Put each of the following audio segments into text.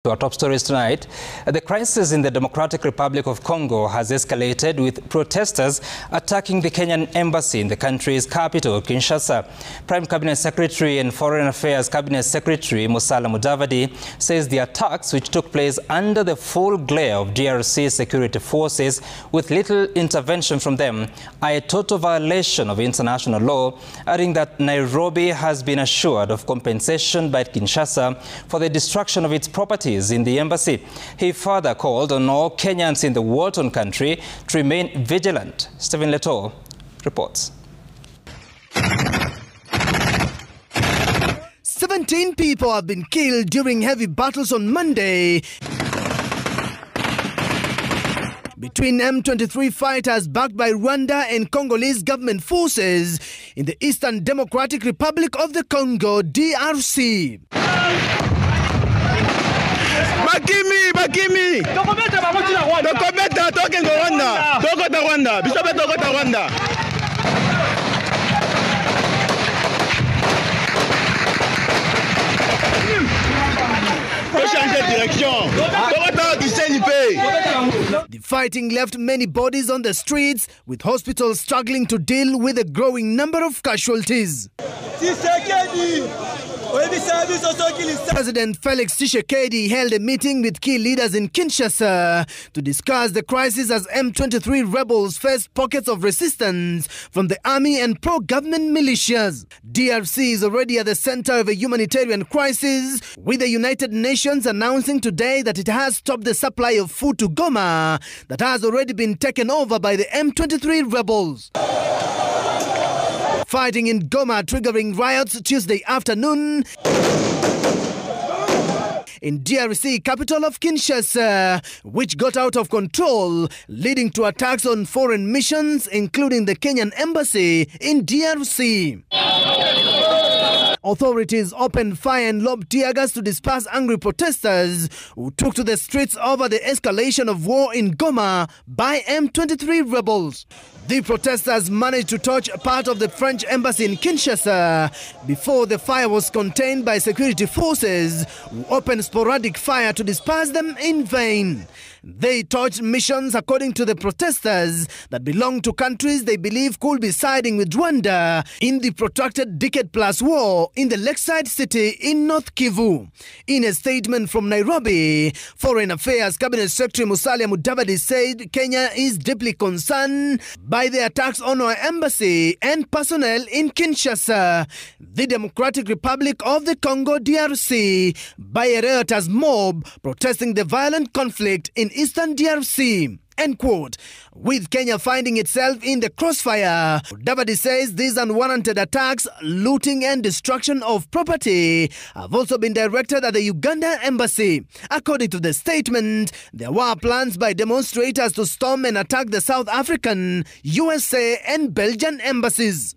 Our top stories tonight. The crisis in the Democratic Republic of Congo has escalated, with protesters attacking the Kenyan Embassy in the country's capital, Kinshasa. Prime Cabinet Secretary and Foreign Affairs Cabinet Secretary Musalia Mudavadi says the attacks, which took place under the full glare of DRC security forces with little intervention from them, are a total violation of international law, adding that Nairobi has been assured of compensation by Kinshasa for the destruction of its properties in the embassy. He further called on all Kenyans in the war-torn country to remain vigilant. Stephen Leto reports. 17 people have been killed during heavy battles on Monday between M23 fighters backed by Rwanda and Congolese government forces in the Eastern Democratic Republic of the Congo, DRC. Bakimi! Dokometa talking to Rwanda! Dokota Rwanda! Bisobe Dokota Rwanda! The fighting left many bodies on the streets, with hospitals struggling to deal with a growing number of casualties. President Felix Tshisekedi held a meeting with key leaders in Kinshasa to discuss the crisis as M23 rebels face pockets of resistance from the army and pro-government militias. DRC is already at the center of a humanitarian crisis, with the United Nations announcing today that it has stopped the supply of food to Goma that has already been taken over by the M23 rebels. Fighting in Goma triggering riots Tuesday afternoon in DRC capital of Kinshasa, which got out of control, leading to attacks on foreign missions, including the Kenyan Embassy in DRC. Authorities opened fire and lobbed tear gas to disperse angry protesters who took to the streets over the escalation of war in Goma by M23 rebels. The protesters managed to touch part of the French embassy in Kinshasa before the fire was contained by security forces, who opened sporadic fire to disperse them in vain. They touched missions, according to the protesters, that belong to countries they believe could be siding with Rwanda in the protracted decade-plus war in the lakeside city in North Kivu. In a statement from Nairobi, Foreign Affairs Cabinet Secretary Musalia Mudavadi said Kenya is deeply concerned by the attacks on our embassy and personnel in Kinshasa, the Democratic Republic of the Congo, DRC, by a riotous mob protesting the violent conflict in Eastern DRC. End quote. With Kenya finding itself in the crossfire, Mudavadi says these unwarranted attacks, looting and destruction of property have also been directed at the Uganda embassy. According to the statement, there were plans by demonstrators to storm and attack the South African, USA and Belgian embassies.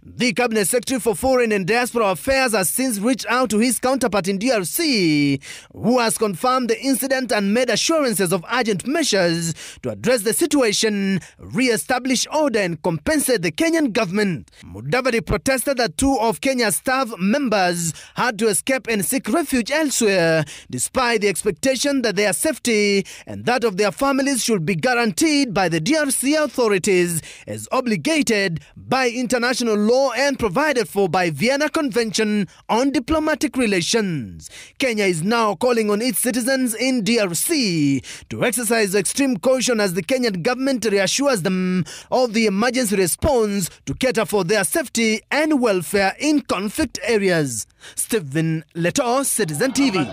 The Cabinet Secretary for Foreign and Diaspora Affairs has since reached out to his counterpart in DRC, who has confirmed the incident and made assurances of urgent measures to address the situation, re-establish order and compensate the Kenyan government. Mudavadi protested that two of Kenya's staff members had to escape and seek refuge elsewhere, despite the expectation that their safety and that of their families should be guaranteed by the DRC authorities as obligated by international law and provided for by Vienna Convention on Diplomatic Relations. Kenya is now calling on its citizens in DRC to exercise extreme caution as the Kenyan government reassures them of the emergency response to cater for their safety and welfare in conflict areas. Stephen Leto, Citizen TV.